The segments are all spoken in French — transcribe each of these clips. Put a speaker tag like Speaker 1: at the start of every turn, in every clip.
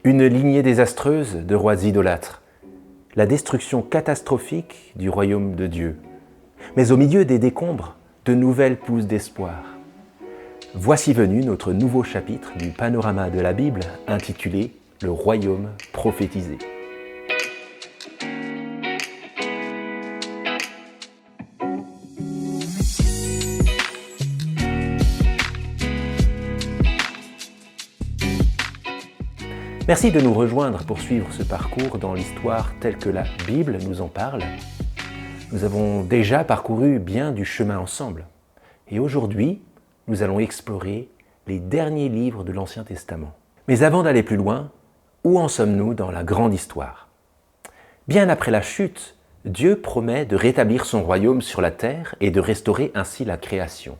Speaker 1: une lignée désastreuse de rois idolâtres, la destruction catastrophique du royaume de Dieu. Mais au milieu des décombres, de nouvelles pousses d'espoir. Voici venu notre nouveau chapitre du panorama de la Bible intitulé « Le royaume prophétisé ». Merci de nous rejoindre pour suivre ce parcours dans l'histoire telle que la Bible nous en parle. Nous avons déjà parcouru bien du chemin ensemble. Et aujourd'hui, nous allons explorer les derniers livres de l'Ancien Testament. Mais avant d'aller plus loin, où en sommes-nous dans la grande histoire? Bien après la chute, Dieu promet de rétablir son royaume sur la terre et de restaurer ainsi la création.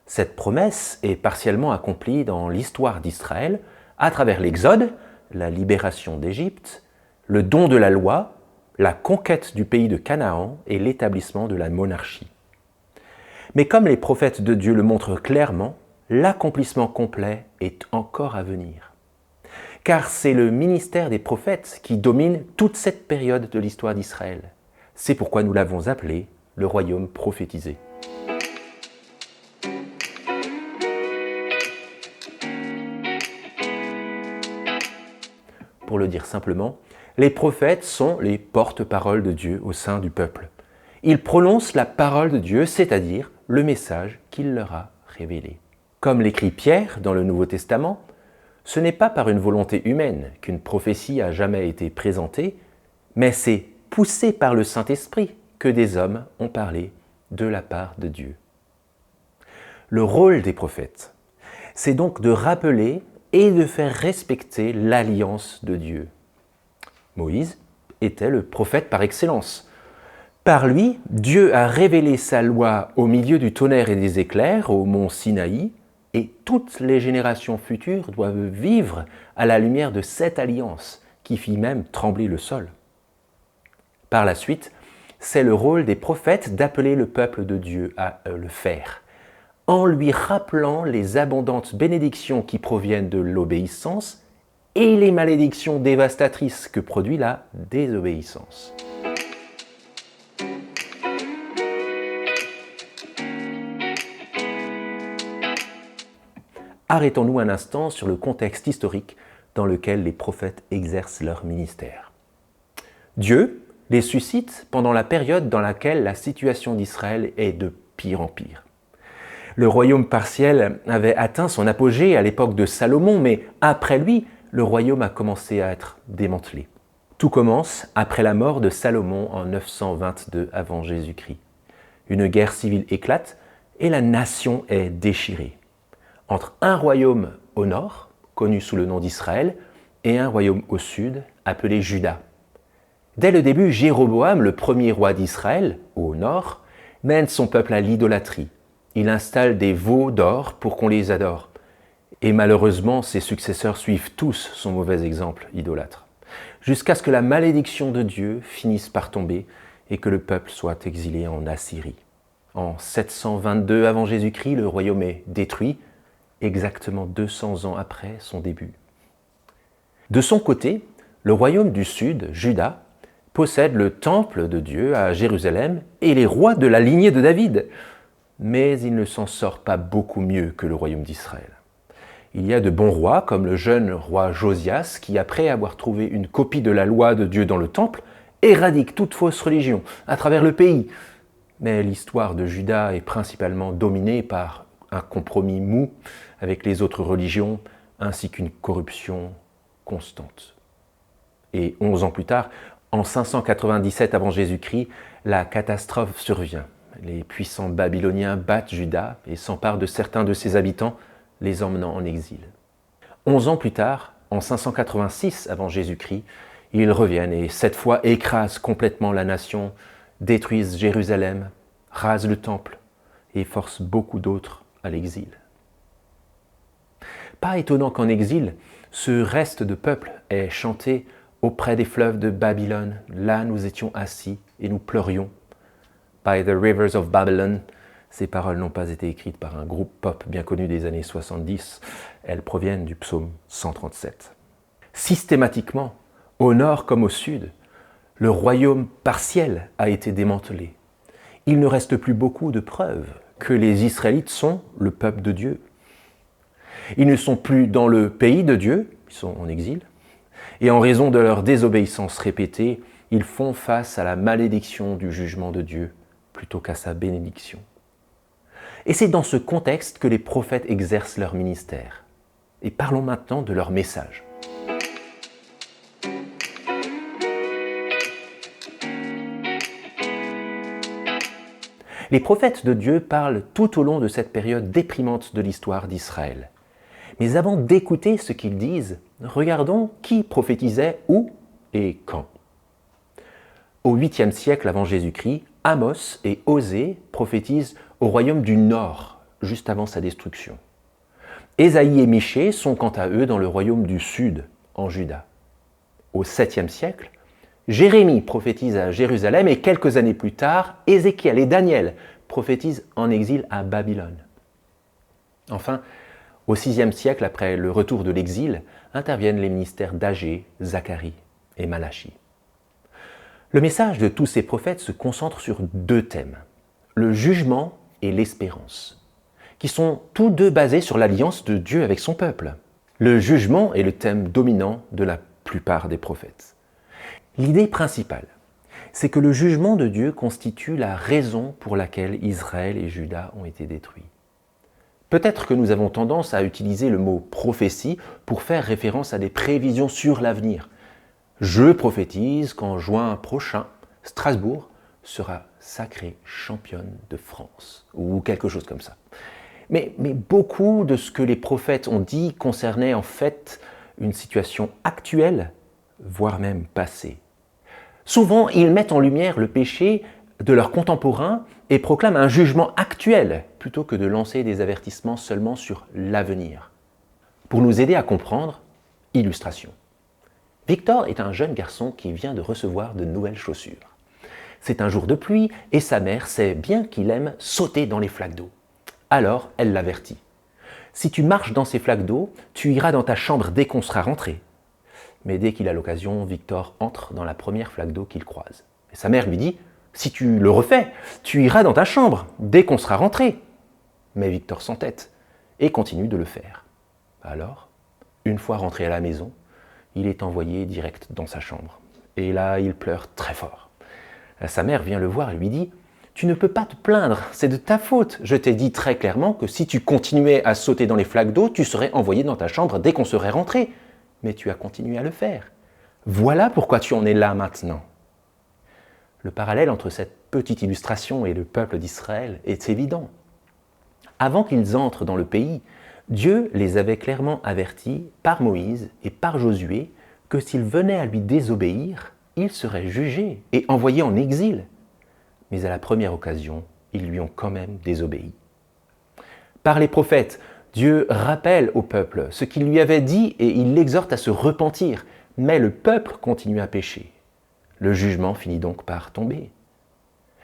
Speaker 1: Cette promesse est partiellement accomplie dans l'histoire d'Israël à travers l'Exode, la libération d'Égypte, le don de la loi, la conquête du pays de Canaan et l'établissement de la monarchie. Mais comme les prophètes de Dieu le montrent clairement, l'accomplissement complet est encore à venir. Car c'est le ministère des prophètes qui domine toute cette période de l'histoire d'Israël. C'est pourquoi nous l'avons appelé le royaume prophétisé. Pour le dire simplement, les prophètes sont les porte-paroles de Dieu au sein du peuple. Ils prononcent la parole de Dieu, c'est-à-dire le message qu'il leur a révélé. Comme l'écrit Pierre dans le Nouveau Testament, ce n'est pas par une volonté humaine qu'une prophétie a jamais été présentée, mais c'est poussé par le Saint-Esprit que des hommes ont parlé de la part de Dieu. Le rôle des prophètes, c'est donc de rappeler et de faire respecter l'alliance de Dieu. Moïse était le prophète par excellence. Par lui, Dieu a révélé sa loi au milieu du tonnerre et des éclairs au mont Sinaï, et toutes les générations futures doivent vivre à la lumière de cette alliance qui fit même trembler le sol. Par la suite, c'est le rôle des prophètes d'appeler le peuple de Dieu à le faire, en lui rappelant les abondantes bénédictions qui proviennent de l'obéissance et les malédictions dévastatrices que produit la désobéissance. Arrêtons-nous un instant sur le contexte historique dans lequel les prophètes exercent leur ministère. Dieu les suscite pendant la période dans laquelle la situation d'Israël est de pire en pire. Le royaume partiel avait atteint son apogée à l'époque de Salomon, mais après lui, le royaume a commencé à être démantelé. Tout commence après la mort de Salomon en 922 avant Jésus-Christ. Une guerre civile éclate et la nation est déchirée. Entre un royaume au nord, connu sous le nom d'Israël, et un royaume au sud, appelé Juda. Dès le début, Jéroboam, le premier roi d'Israël, au nord, mène son peuple à l'idolâtrie. Il installe des veaux d'or pour qu'on les adore. Et malheureusement, ses successeurs suivent tous son mauvais exemple idolâtre, jusqu'à ce que la malédiction de Dieu finisse par tomber et que le peuple soit exilé en Assyrie. En 722 avant Jésus-Christ, le royaume est détruit, exactement 200 ans après son début. De son côté, le royaume du sud, Juda, possède le temple de Dieu à Jérusalem et les rois de la lignée de David. Mais il ne s'en sort pas beaucoup mieux que le royaume d'Israël. Il y a de bons rois, comme le jeune roi Josias, qui, après avoir trouvé une copie de la loi de Dieu dans le temple, éradique toute fausse religion à travers le pays. Mais l'histoire de Juda est principalement dominée par un compromis mou avec les autres religions, ainsi qu'une corruption constante. Et 11 ans plus tard, en 597 avant Jésus-Christ, la catastrophe survient. Les puissants Babyloniens battent Juda et s'emparent de certains de ses habitants, les emmenant en exil. 11 ans plus tard, en 586 avant Jésus-Christ, ils reviennent et cette fois écrasent complètement la nation, détruisent Jérusalem, rasent le temple et forcent beaucoup d'autres à l'exil. Pas étonnant qu'en exil, ce reste de peuple ait chanté auprès des fleuves de Babylone. Là, nous étions assis et nous pleurions. By the rivers of Babylon. Ces paroles n'ont pas été écrites par un groupe pop bien connu des années 70. Elles proviennent du psaume 137. Systématiquement, au nord comme au sud, le royaume partiel a été démantelé. Il ne reste plus beaucoup de preuves que les Israélites sont le peuple de Dieu. Ils ne sont plus dans le pays de Dieu, ils sont en exil, et en raison de leur désobéissance répétée, ils font face à la malédiction du jugement de Dieu plutôt qu'à sa bénédiction. Et c'est dans ce contexte que les prophètes exercent leur ministère. Et parlons maintenant de leur message. Les prophètes de Dieu parlent tout au long de cette période déprimante de l'histoire d'Israël. Mais avant d'écouter ce qu'ils disent, regardons qui prophétisait où et quand. Au 8e siècle avant Jésus-Christ, Amos et Osée prophétisent au royaume du Nord, juste avant sa destruction. Ésaïe et Michée sont quant à eux dans le royaume du Sud, en Juda. Au 7e siècle, Jérémie prophétise à Jérusalem et quelques années plus tard, Ézéchiel et Daniel prophétisent en exil à Babylone. Enfin, au 6e siècle, après le retour de l'exil, interviennent les ministères d'Agé, Zacharie et Malachie. Le message de tous ces prophètes se concentre sur deux thèmes, le jugement et l'espérance, qui sont tous deux basés sur l'alliance de Dieu avec son peuple. Le jugement est le thème dominant de la plupart des prophètes. L'idée principale, c'est que le jugement de Dieu constitue la raison pour laquelle Israël et Juda ont été détruits. Peut-être que nous avons tendance à utiliser le mot « prophétie » pour faire référence à des prévisions sur l'avenir. Je prophétise qu'en juin prochain, Strasbourg sera sacrée championne de France, ou quelque chose comme ça. Mais beaucoup de ce que les prophètes ont dit concernait en fait une situation actuelle, voire même passée. Souvent, ils mettent en lumière le péché de leurs contemporains et proclament un jugement actuel, plutôt que de lancer des avertissements seulement sur l'avenir. Pour nous aider à comprendre, illustration. Victor est un jeune garçon qui vient de recevoir de nouvelles chaussures. C'est un jour de pluie et sa mère sait bien qu'il aime sauter dans les flaques d'eau. Alors, elle l'avertit. Si tu marches dans ces flaques d'eau, tu iras dans ta chambre dès qu'on sera rentré. Mais dès qu'il a l'occasion, Victor entre dans la première flaque d'eau qu'il croise. Et sa mère lui dit « Si tu le refais, tu iras dans ta chambre dès qu'on sera rentré. » Mais Victor s'entête et continue de le faire. Alors, une fois rentré à la maison, il est envoyé direct dans sa chambre. Et là, il pleure très fort. Sa mère vient le voir et lui dit « Tu ne peux pas te plaindre, c'est de ta faute. Je t'ai dit très clairement que si tu continuais à sauter dans les flaques d'eau, tu serais envoyé dans ta chambre dès qu'on serait rentré. Mais tu as continué à le faire. Voilà pourquoi tu en es là maintenant. » Le parallèle entre cette petite illustration et le peuple d'Israël est évident. Avant qu'ils entrent dans le pays, Dieu les avait clairement avertis par Moïse et par Josué que s'ils venaient à lui désobéir, ils seraient jugés et envoyés en exil. Mais à la première occasion, ils lui ont quand même désobéi. Par les prophètes, Dieu rappelle au peuple ce qu'il lui avait dit et il l'exhorte à se repentir, mais le peuple continue à pécher. Le jugement finit donc par tomber.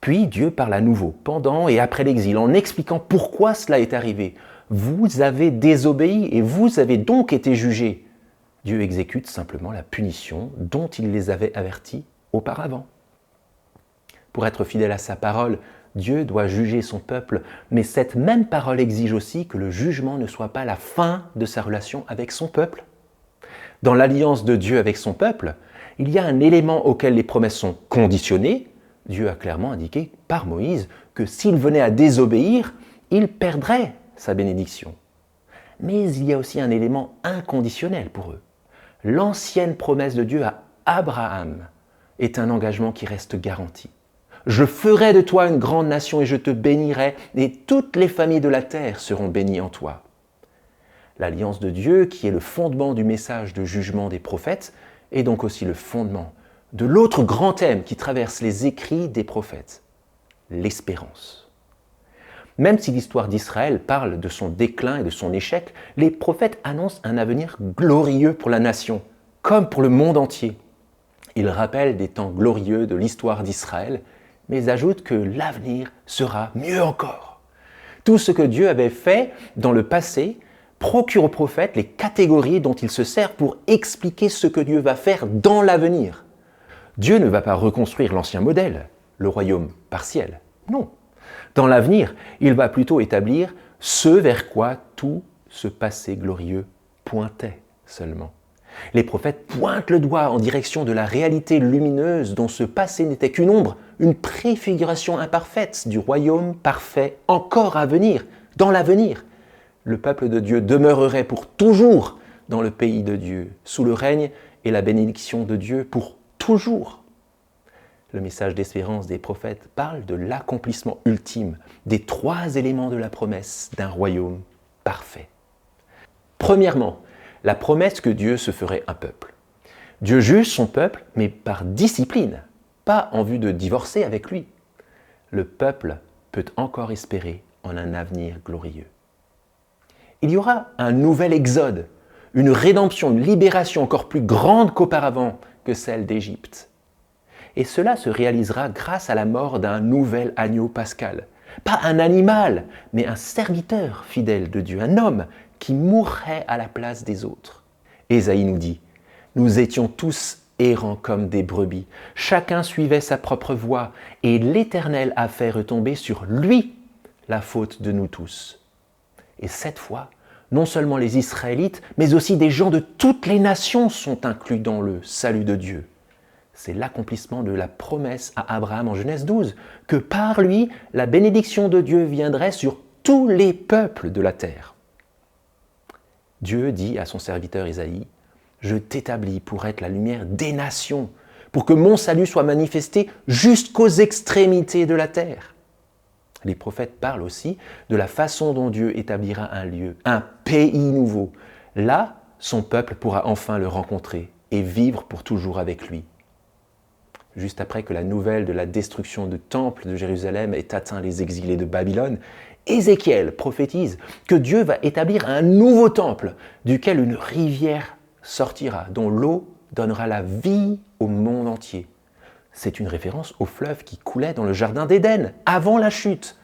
Speaker 1: Puis Dieu parle à nouveau, pendant et après l'exil, en expliquant pourquoi cela est arrivé. Vous avez désobéi et vous avez donc été jugés. Dieu exécute simplement la punition dont il les avait avertis auparavant. Pour être fidèle à sa parole, Dieu doit juger son peuple, mais cette même parole exige aussi que le jugement ne soit pas la fin de sa relation avec son peuple. Dans l'alliance de Dieu avec son peuple, il y a un élément auquel les promesses sont conditionnées. Dieu a clairement indiqué par Moïse que s'il venait à désobéir, il perdrait sa bénédiction. Mais il y a aussi un élément inconditionnel pour eux. L'ancienne promesse de Dieu à Abraham est un engagement qui reste garanti. Je ferai de toi une grande nation et je te bénirai, et toutes les familles de la terre seront bénies en toi. L'alliance de Dieu, qui est le fondement du message de jugement des prophètes, est donc aussi le fondement de l'autre grand thème qui traverse les écrits des prophètes, l'espérance. Même si l'histoire d'Israël parle de son déclin et de son échec, les prophètes annoncent un avenir glorieux pour la nation, comme pour le monde entier. Ils rappellent des temps glorieux de l'histoire d'Israël, mais ajoutent que l'avenir sera mieux encore. Tout ce que Dieu avait fait dans le passé procure aux prophètes les catégories dont ils se servent pour expliquer ce que Dieu va faire dans l'avenir. Dieu ne va pas reconstruire l'ancien modèle, le royaume partiel. Non. Dans l'avenir, il va plutôt établir ce vers quoi tout ce passé glorieux pointait seulement. Les prophètes pointent le doigt en direction de la réalité lumineuse dont ce passé n'était qu'une ombre, une préfiguration imparfaite du royaume parfait encore à venir, dans l'avenir. Le peuple de Dieu demeurerait pour toujours dans le pays de Dieu, sous le règne et la bénédiction de Dieu pour toujours. Le message d'espérance des prophètes parle de l'accomplissement ultime des 3 éléments de la promesse d'un royaume parfait. Premièrement, la promesse que Dieu se ferait un peuple. Dieu juge son peuple, mais par discipline, pas en vue de divorcer avec lui. Le peuple peut encore espérer en un avenir glorieux. Il y aura un nouvel exode, une rédemption, une libération encore plus grande qu'auparavant que celle d'Égypte. Et cela se réalisera grâce à la mort d'un nouvel agneau pascal. Pas un animal, mais un serviteur fidèle de Dieu, un homme qui mourrait à la place des autres. Ésaïe nous dit « Nous étions tous errants comme des brebis, chacun suivait sa propre voie, et l'Éternel a fait retomber sur lui la faute de nous tous. » Et cette fois, non seulement les Israélites, mais aussi des gens de toutes les nations sont inclus dans le salut de Dieu. C'est l'accomplissement de la promesse à Abraham en Genèse 12, que par lui, la bénédiction de Dieu viendrait sur tous les peuples de la terre. Dieu dit à son serviteur Ésaïe, « Je t'établis pour être la lumière des nations, pour que mon salut soit manifesté jusqu'aux extrémités de la terre. » Les prophètes parlent aussi de la façon dont Dieu établira un lieu, un pays nouveau. Là, son peuple pourra enfin le rencontrer et vivre pour toujours avec lui. Juste après que la nouvelle de la destruction du temple de Jérusalem ait atteint les exilés de Babylone, Ézéchiel prophétise que Dieu va établir un nouveau temple duquel une rivière sortira, dont l'eau donnera la vie au monde entier. C'est une référence au fleuve qui coulait dans le jardin d'Éden, avant la chute.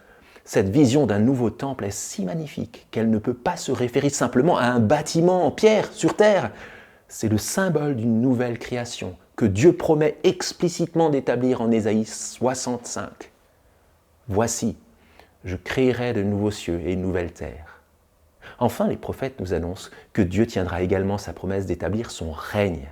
Speaker 1: Cette vision d'un nouveau temple est si magnifique qu'elle ne peut pas se référer simplement à un bâtiment en pierre sur terre. C'est le symbole d'une nouvelle création que Dieu promet explicitement d'établir en Ésaïe 65. « Voici, je créerai de nouveaux cieux et une nouvelle terre. » Enfin, les prophètes nous annoncent que Dieu tiendra également sa promesse d'établir son règne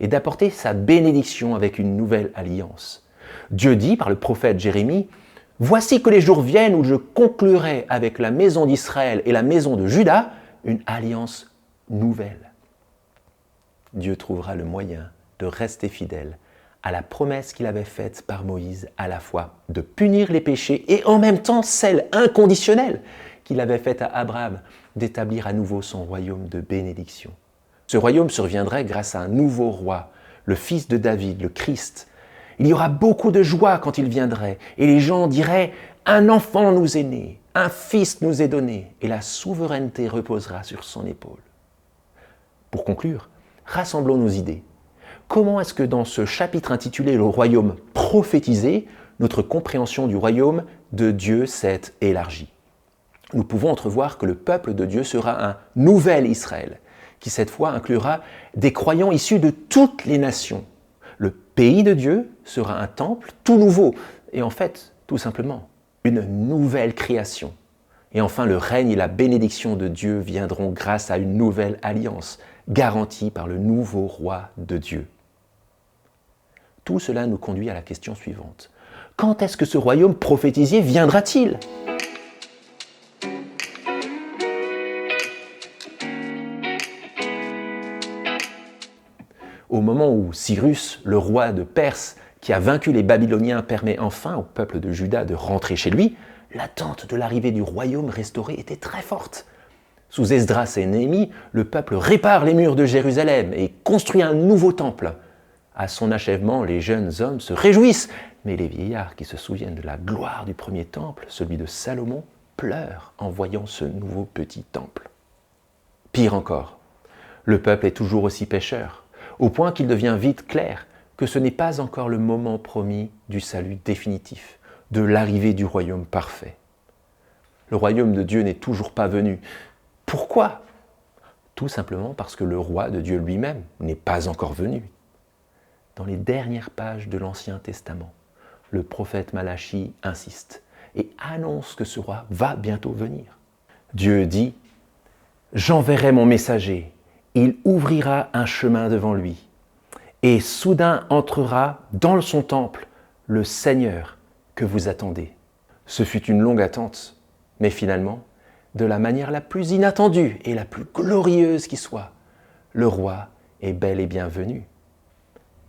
Speaker 1: et d'apporter sa bénédiction avec une nouvelle alliance. Dieu dit par le prophète Jérémie, « Voici que les jours viennent où je conclurai avec la maison d'Israël et la maison de Juda une alliance nouvelle. » Dieu trouvera le moyen de rester fidèle à la promesse qu'il avait faite par Moïse, à la fois de punir les péchés et en même temps celle inconditionnelle qu'il avait faite à Abraham, d'établir à nouveau son royaume de bénédiction. Ce royaume surviendrait grâce à un nouveau roi, le fils de David, le Christ. Il y aura beaucoup de joie quand il viendrait, et les gens diraient « Un enfant nous est né, un fils nous est donné, et la souveraineté reposera sur son épaule. » Pour conclure, rassemblons nos idées. Comment est-ce que dans ce chapitre intitulé « Le royaume prophétisé », notre compréhension du royaume de Dieu s'est élargie? Nous pouvons entrevoir que le peuple de Dieu sera un nouvel Israël, qui cette fois inclura des croyants issus de toutes les nations. Le pays de Dieu sera un temple tout nouveau, et en fait, tout simplement, une nouvelle création. Et enfin, le règne et la bénédiction de Dieu viendront grâce à une nouvelle alliance, garantie par le nouveau roi de Dieu. Tout cela nous conduit à la question suivante. Quand est-ce que ce royaume prophétisé viendra-t-il ? Au moment où Cyrus, le roi de Perse, qui a vaincu les Babyloniens, permet enfin au peuple de Juda de rentrer chez lui, l'attente de l'arrivée du royaume restauré était très forte. Sous Esdras et Néhémie, le peuple répare les murs de Jérusalem et construit un nouveau temple. À son achèvement, les jeunes hommes se réjouissent, mais les vieillards qui se souviennent de la gloire du premier temple, celui de Salomon, pleurent en voyant ce nouveau petit temple. Pire encore, le peuple est toujours aussi pécheur, au point qu'il devient vite clair que ce n'est pas encore le moment promis du salut définitif, de l'arrivée du royaume parfait. Le royaume de Dieu n'est toujours pas venu. Pourquoi ? Tout simplement parce que le roi de Dieu lui-même n'est pas encore venu. Dans les dernières pages de l'Ancien Testament, le prophète Malachie insiste et annonce que ce roi va bientôt venir. Dieu dit « J'enverrai mon messager, il ouvrira un chemin devant lui, et soudain entrera dans son temple le Seigneur que vous attendez. » Ce fut une longue attente, mais finalement, de la manière la plus inattendue et la plus glorieuse qui soit, le roi est bel et bien venu.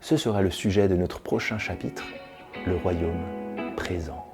Speaker 1: Ce sera le sujet de notre prochain chapitre, le royaume présent.